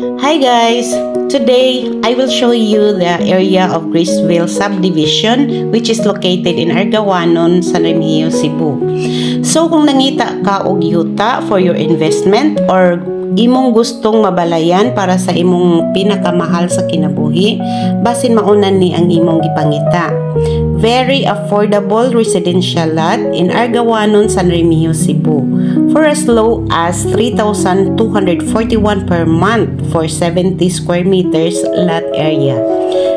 Hi guys! Today, I will show you the area of Graceville Subdivision which is located in Argawanon, San Remigio, Cebu. So kung nangita ka og yuta for your investment or imong gustong mabalayan para sa imong pinakamahal sa kinabuhi, basin maunan ni ang imong gipangita. Very affordable residential lot in Argawanon, San Remigio, Cebu for as low as 3,241 per month for 70 square meters lot area.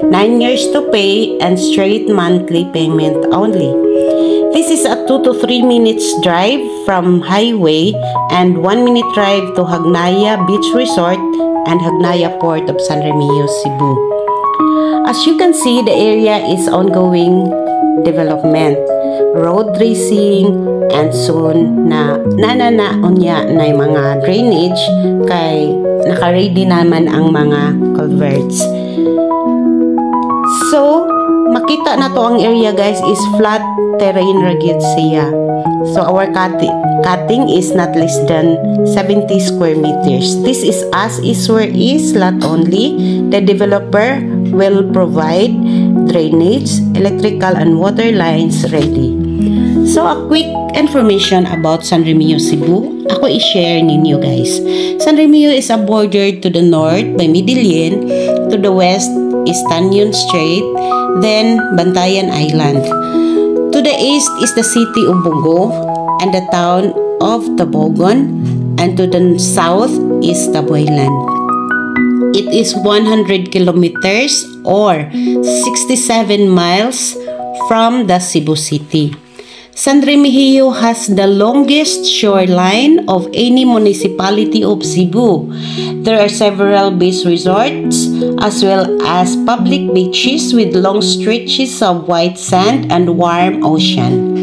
9 years to pay and straight monthly payment only. This is a 2 to 3 minutes drive from highway and 1 minute drive to Hagnaya Beach Resort and Hagnaya Port of San Remigio, Cebu. As you can see, the area is ongoing development, road dressing, and soon na unya na yung mga drainage kay naka-ready naman ang mga culverts. So, makita na to ang area guys is flat terrain rugged siya. So, our cutting is not less than 70 square meters. This is as is where is lot only. The developer will provide drainage, electrical and water lines ready. So a quick information about San Remigio, Cebu. Ako i-share ninyo guys. San Remigio is a border to the north by Midillion, to the west is Tanyon Strait, then Bantayan Island. To the east is the city of Bogo and the town of Tabogon, and to the south is Taboylan. It is 100 kilometers or 67 miles from the Cebu City. San Remigio has the longest shoreline of any municipality of Cebu. There are several beach resorts as well as public beaches with long stretches of white sand and warm ocean.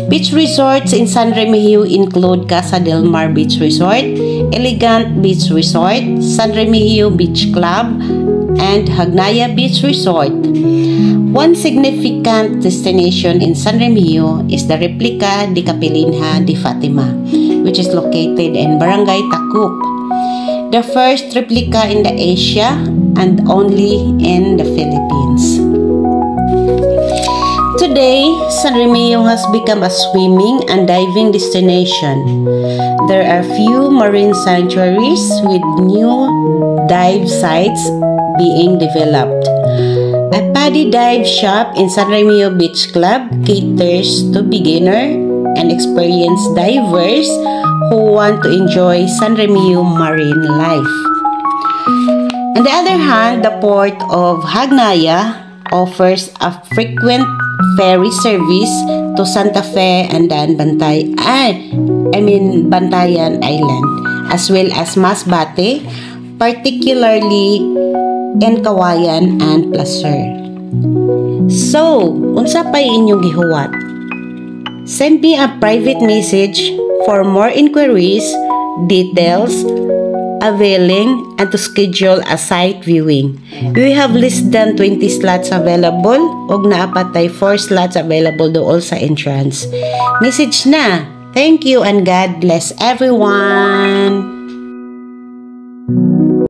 Beach resorts in San Remigio include Casa del Mar Beach Resort, Elegant Beach Resort, San Remigio Beach Club, and Hagnaya Beach Resort. One significant destination in San Remigio is the replica de Capilinha de Fatima, which is located in Barangay Tacup, the first replica in the Asia and only in the Philippines. Today, San Remigio has become a swimming and diving destination. There are few marine sanctuaries with new dive sites being developed. A paddy dive shop in San Remigio Beach Club caters to beginner and experienced divers who want to enjoy San Remigio marine life. On the other hand, the port of Hagnaya offers a frequent ferry service to Santa Fe and then Bantayan Island, as well as Masbate, particularly in Kawayan and Placer. So, unsa pay inyong gihuwat? Send me a private message for more inquiries, details, availing, and to schedule a site viewing. We have less than 20 slots available ug naapatay 4 slots available dool sa entrance. Message na! Thank you and God bless everyone!